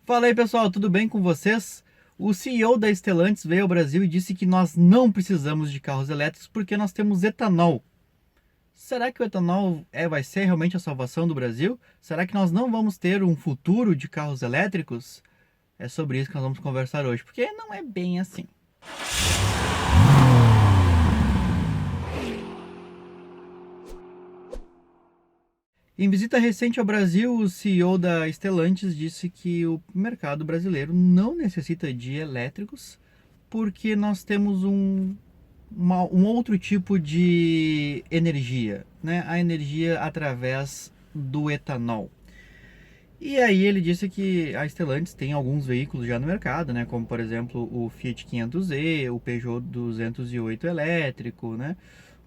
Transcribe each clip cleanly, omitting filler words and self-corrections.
Fala aí pessoal, tudo bem com vocês? O CEO da Stellantis veio ao Brasil e disse que nós não precisamos de carros elétricos porque nós temos etanol. Será que o etanol vai ser realmente a salvação do Brasil? Será que nós não vamos ter um futuro de carros elétricos? É sobre isso que nós vamos conversar hoje, porque não é bem assim. Em visita recente ao Brasil, o CEO da Stellantis disse que o mercado brasileiro não necessita de elétricos porque nós temos um outro tipo de energia, né? A energia através do etanol. E aí ele disse que a Stellantis tem alguns veículos já no mercado, né? Como por exemplo o Fiat 500e, o Peugeot 208 elétrico, né?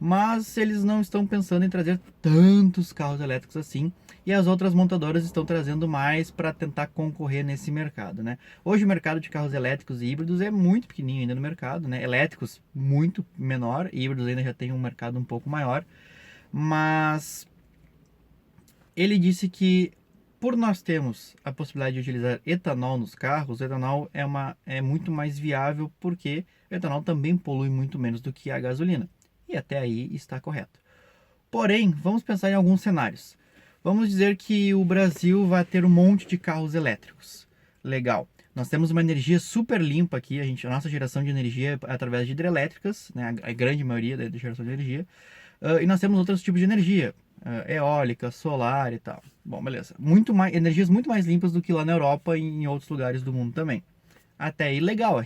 Mas eles não estão pensando em trazer tantos carros elétricos assim. E as outras montadoras estão trazendo mais para tentar concorrer nesse mercado, né? Hoje o mercado de carros elétricos e híbridos é muito pequenininho ainda no mercado, né? Elétricos muito menor, híbridos ainda já tem um mercado um pouco maior. Mas ele disse que por nós termos a possibilidade de utilizar etanol nos carros, o etanol é muito mais viável porque o etanol também polui muito menos do que a gasolina. E até aí está correto. Porém, vamos pensar em alguns cenários. Vamos dizer que o Brasil vai ter um monte de carros elétricos. Legal. Nós temos uma energia super limpa aqui, a nossa geração de energia é através de hidrelétricas, né, a grande maioria da geração de energia. E nós temos outros tipos de energia, eólica, solar e tal. Bom, beleza. Energias muito mais limpas do que lá na Europa e em outros lugares do mundo também. Até aí legal,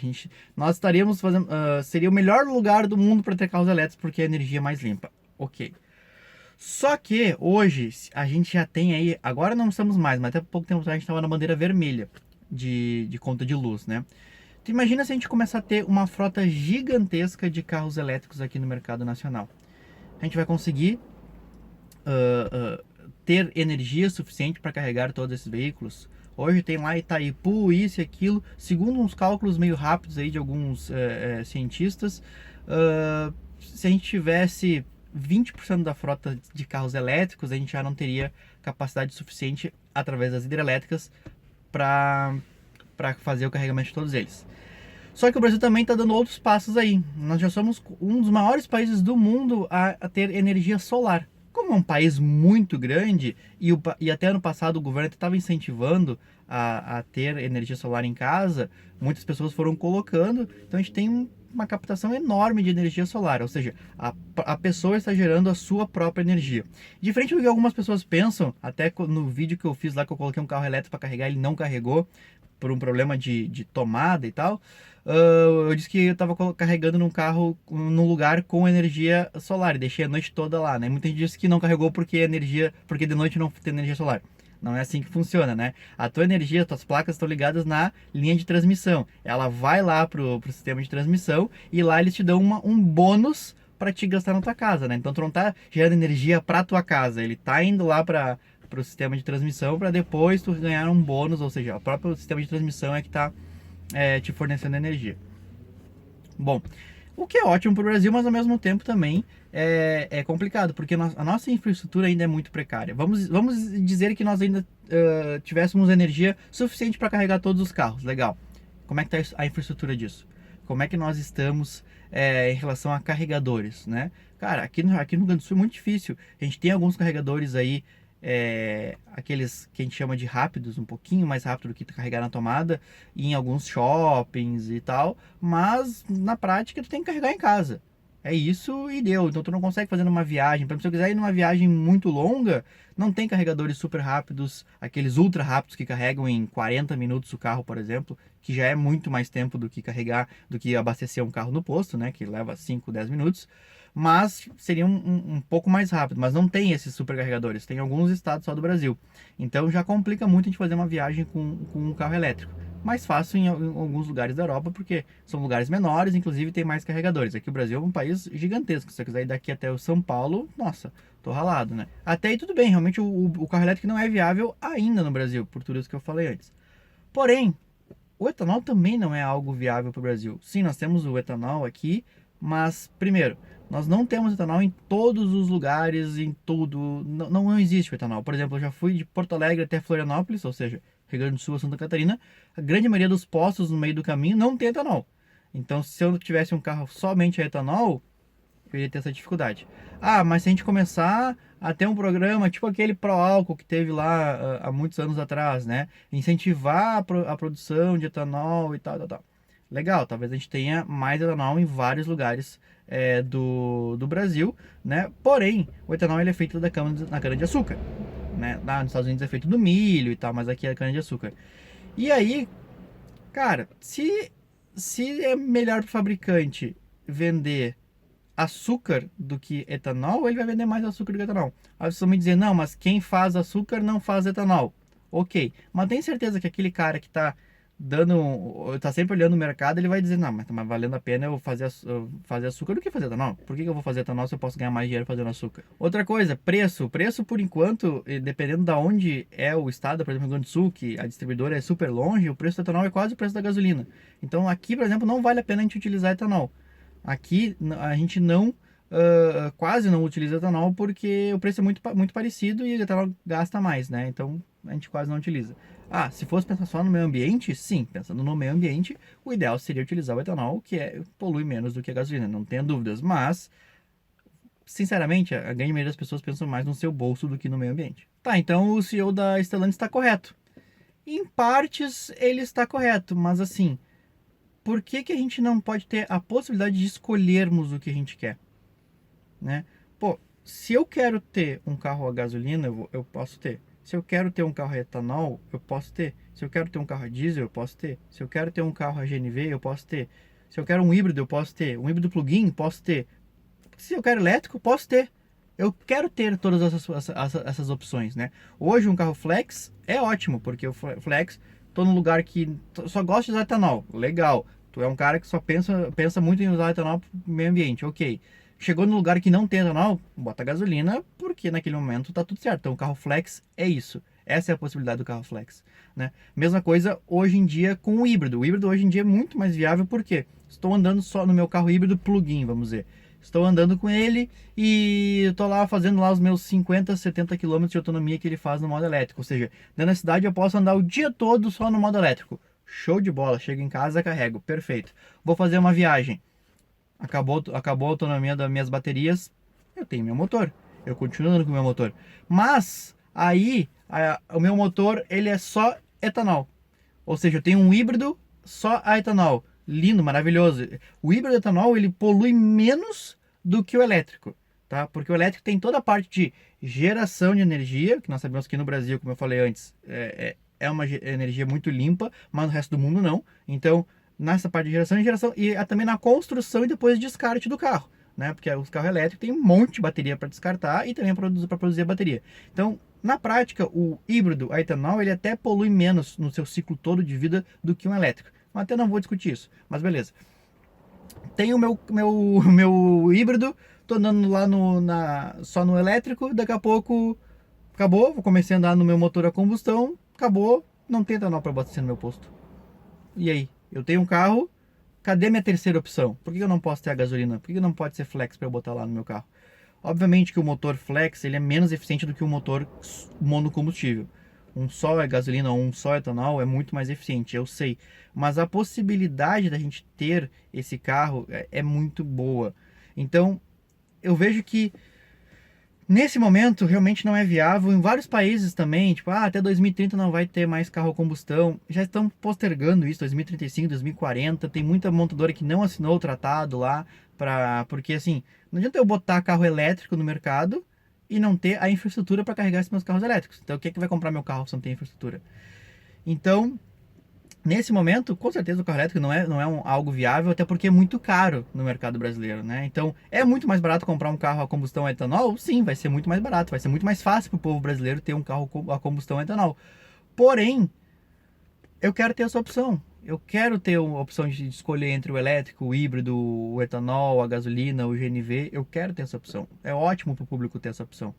nós estaríamos fazendo, seria o melhor lugar do mundo para ter carros elétricos porque a energia é mais limpa. Ok. Só que hoje a gente já tem aí, agora não estamos mais, mas até pouco tempo atrás a gente estava na bandeira vermelha de conta de luz, né? Tu imagina se a gente começar a ter uma frota gigantesca de carros elétricos aqui no mercado nacional. A gente vai conseguir ter energia suficiente para carregar todos esses veículos. Hoje tem lá Itaipu, isso e aquilo, segundo uns cálculos meio rápidos aí de alguns cientistas, se a gente tivesse 20% da frota de carros elétricos, a gente já não teria capacidade suficiente através das hidrelétricas para fazer o carregamento de todos eles. Só que o Brasil também está dando outros passos aí. Nós já somos um dos maiores países do mundo a ter energia solar. Como é um país muito grande e até ano passado o governo estava incentivando a ter energia solar em casa, muitas pessoas foram colocando, então a gente tem uma captação enorme de energia solar, ou seja, a pessoa está gerando a sua própria energia. Diferente do que algumas pessoas pensam, até no vídeo que eu fiz lá que eu coloquei um carro elétrico para carregar, ele não carregou por um problema de tomada e tal. Eu disse que eu estava carregando num carro, num lugar com energia solar, e deixei a noite toda lá, né? Muita gente disse que não carregou porque de noite não tem energia solar. Não é assim que funciona, né? A tua energia, as tuas placas estão ligadas na linha de transmissão. Ela vai lá pro sistema de transmissão e lá eles te dão um bônus para te gastar na tua casa, né? Então tu não tá gerando energia para tua casa, ele tá indo lá para o sistema de transmissão para depois tu ganhar um bônus, ou seja, o próprio sistema de transmissão é que está te fornecendo energia. Bom, o que é ótimo para o Brasil, mas ao mesmo tempo também é complicado, porque a nossa infraestrutura ainda é muito precária. Vamos dizer que nós ainda tivéssemos energia suficiente para carregar todos os carros. Legal. Como é que está a infraestrutura disso? Como é que nós estamos em relação a carregadores, né? Cara, aqui no Rio Grande do Sul é muito difícil. A gente tem alguns carregadores aí, aqueles que a gente chama de rápidos, um pouquinho mais rápido do que carregar na tomada, em alguns shoppings e tal, mas na prática tu tem que carregar em casa. É isso e deu. Então tu não consegue fazer numa viagem. Por exemplo, se eu quiser ir numa viagem muito longa, não tem carregadores super rápidos, aqueles ultra rápidos que carregam em 40 minutos o carro, por exemplo, que já é muito mais tempo do que carregar, do que abastecer um carro no posto, né, que leva 5, 10 minutos. Mas seria um pouco mais rápido, mas não tem esses supercarregadores, tem alguns estados só do Brasil. Então já complica muito a gente fazer uma viagem com um carro elétrico. Mais fácil em alguns lugares da Europa, porque são lugares menores, inclusive tem mais carregadores. Aqui o Brasil é um país gigantesco, se você quiser ir daqui até o São Paulo, nossa, tô ralado, né? Até aí tudo bem, realmente o carro elétrico não é viável ainda no Brasil, por tudo isso que eu falei antes. Porém, o etanol também não é algo viável para o Brasil. Sim, nós temos o etanol aqui, mas, primeiro, nós não temos etanol em todos os lugares, em tudo. Não existe o etanol. Por exemplo, eu já fui de Porto Alegre até Florianópolis, ou seja, Rio Grande do Sul ou Santa Catarina, a grande maioria dos postos no meio do caminho não tem etanol. Então, se eu tivesse um carro somente a etanol, eu ia ter essa dificuldade. Ah, mas se a gente começar a ter um programa tipo aquele Proálcool que teve lá há muitos anos atrás, né? Incentivar a produção de etanol e tal, tal, tal. Legal, talvez a gente tenha mais etanol em vários lugares do Brasil, né? Porém, o etanol ele é feito na cana-de-açúcar, né? Lá nos Estados Unidos é feito do milho e tal, mas aqui é cana-de-açúcar. E aí, cara, se é melhor para o fabricante vender açúcar do que etanol, ele vai vender mais açúcar do que etanol. Aí vocês vão me dizer, não, mas quem faz açúcar não faz etanol. Ok, mas tem certeza que aquele cara que está tá sempre olhando o mercado, ele vai dizer, não, mas tá mais valendo a pena eu fazer açúcar do que fazer etanol. Por que eu vou fazer etanol se eu posso ganhar mais dinheiro fazendo açúcar? Outra coisa, preço. Preço, por enquanto, dependendo da onde é o estado, por exemplo, no Rio Grande do Sul, que a distribuidora é super longe, o preço do etanol é quase o preço da gasolina. Então aqui, por exemplo, não vale a pena a gente utilizar etanol. Aqui a gente quase não utiliza etanol porque o preço é muito parecido e o etanol gasta mais, né? Então a gente quase não utiliza. Ah, se fosse pensar só no meio ambiente, sim, pensando no meio ambiente, o ideal seria utilizar o etanol, que polui menos do que a gasolina, não tenha dúvidas. Mas, sinceramente, a grande maioria das pessoas pensam mais no seu bolso do que no meio ambiente. Tá, então o CEO da Stellantis está correto. Em partes ele está correto, mas assim, por que a gente não pode ter a possibilidade de escolhermos o que a gente quer, né? Pô, se eu quero ter um carro a gasolina, eu posso ter. Se eu quero ter um carro a etanol, eu posso ter. Se eu quero ter um carro a diesel, eu posso ter. Se eu quero ter um carro a GNV, eu posso ter. Se eu quero um híbrido, eu posso ter. Um híbrido plug-in, posso ter. Se eu quero elétrico, posso ter. Eu quero ter todas essas opções, né? Hoje um carro flex é ótimo, porque o flex, tô num lugar que só gosta de usar etanol, legal. Tu é um cara que só pensa muito em usar etanol pro meio ambiente, ok. Chegou no lugar que não tem etanol, bota gasolina, porque naquele momento tá tudo certo. Então o carro flex é isso. Essa é a possibilidade do carro flex, né? Mesma coisa hoje em dia com o híbrido. O híbrido hoje em dia é muito mais viável porque estou andando só no meu carro híbrido plug-in, vamos dizer. Estou andando com ele e estou lá fazendo lá os meus 50, 70 km de autonomia que ele faz no modo elétrico. Ou seja, dentro da cidade eu posso andar o dia todo só no modo elétrico. Show de bola, chego em casa, carrego, perfeito. Vou fazer uma viagem. Acabou a autonomia das minhas baterias, eu tenho meu motor. Eu continuo andando com o meu motor. Mas aí o meu motor ele é só etanol. Ou seja, eu tenho um híbrido só a etanol. Lindo, maravilhoso. O híbrido etanol ele polui menos do que o elétrico, tá? Porque o elétrico tem toda a parte de geração de energia, que nós sabemos que no Brasil, como eu falei antes, é uma energia muito limpa, mas no resto do mundo não. Então, nessa parte de geração e também na construção e depois descarte do carro, né? Porque os carros elétricos têm um monte de bateria para descartar e também para produzir a bateria. Então, na prática, o híbrido a etanol ele até polui menos no seu ciclo todo de vida do que um elétrico. Mas até não vou discutir isso, mas beleza. Tenho meu híbrido, tô andando lá só no elétrico, daqui a pouco acabou, comecei a andar no meu motor a combustão, acabou, não tem etanol para abastecer no meu posto. E aí? Eu tenho um carro, cadê minha terceira opção? Por que eu não posso ter a gasolina? Por que não pode ser flex para eu botar lá no meu carro? Obviamente que o motor flex ele é menos eficiente do que o motor monocombustível. Um só é gasolina ou um só etanol é muito mais eficiente, eu sei. Mas a possibilidade da gente ter esse carro é muito boa. Então, eu vejo que nesse momento realmente não é viável. Em vários países também, tipo, até 2030 não vai ter mais carro a combustão. Já estão postergando isso, 2035, 2040. Tem muita montadora que não assinou o tratado lá, porque assim, não adianta eu botar carro elétrico no mercado e não ter a infraestrutura para carregar esses meus carros elétricos. Então, o que é que vai comprar meu carro se não tem infraestrutura? Então, nesse momento, com certeza o carro elétrico não é algo viável, até porque é muito caro no mercado brasileiro, né? Então, é muito mais barato comprar um carro a combustão a etanol? Sim, vai ser muito mais barato, vai ser muito mais fácil para o povo brasileiro ter um carro a combustão a etanol. Porém, eu quero ter essa opção. Eu quero ter a opção de escolher entre o elétrico, o híbrido, o etanol, a gasolina, o GNV. Eu quero ter essa opção. É ótimo para o público ter essa opção.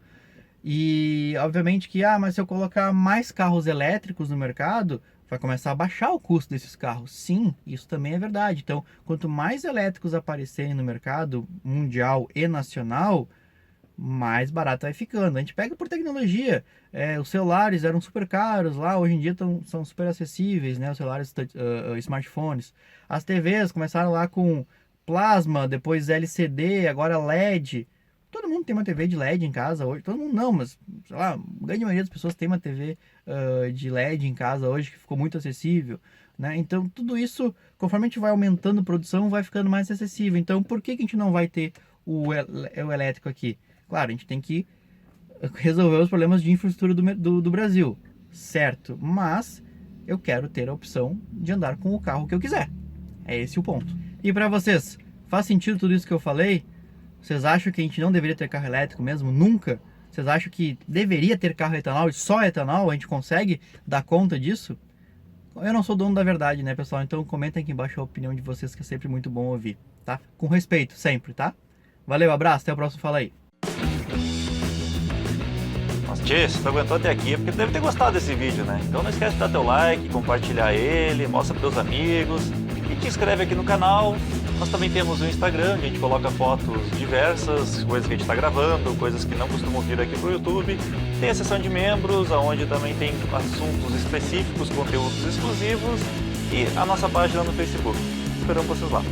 E obviamente que, mas se eu colocar mais carros elétricos no mercado, vai começar a baixar o custo desses carros. Sim, isso também é verdade. Então, quanto mais elétricos aparecerem no mercado mundial e nacional, mais barato vai ficando. A gente pega por tecnologia. Os celulares eram super caros lá, hoje em dia são super acessíveis, né? Os celulares, smartphones. As TVs começaram lá com plasma, depois LCD, agora LED. Todo mundo tem uma TV de LED em casa hoje. Todo mundo não, mas sei lá, a grande maioria das pessoas tem uma TV de LED em casa hoje, que ficou muito acessível, né? Então tudo isso, conforme a gente vai aumentando a produção, vai ficando mais acessível. Então por que a gente não vai ter o elétrico aqui? Claro, a gente tem que resolver os problemas de infraestrutura do Brasil, certo? Mas eu quero ter a opção de andar com o carro que eu quiser. É esse o ponto. E para vocês, faz sentido tudo isso que eu falei? Vocês acham que a gente não deveria ter carro elétrico mesmo? Nunca? Vocês acham que deveria ter carro etanol e só etanol? A gente consegue dar conta disso? Eu não sou dono da verdade, né, pessoal? Então comentem aqui embaixo a opinião de vocês, que é sempre muito bom ouvir, tá? Com respeito, sempre, tá? Valeu, abraço, até o próximo Fala Aí. Nossa, tchê, se tu aguentou até aqui é porque tu deve ter gostado desse vídeo, né? Então não esquece de dar teu like, compartilhar ele, mostra pros teus amigos e te inscreve aqui no canal. Nós também temos um Instagram, onde a gente coloca fotos diversas, coisas que a gente está gravando, coisas que não costumam vir aqui pro YouTube. Tem a seção de membros, onde também tem assuntos específicos, conteúdos exclusivos e a nossa página no Facebook. Esperamos vocês lá.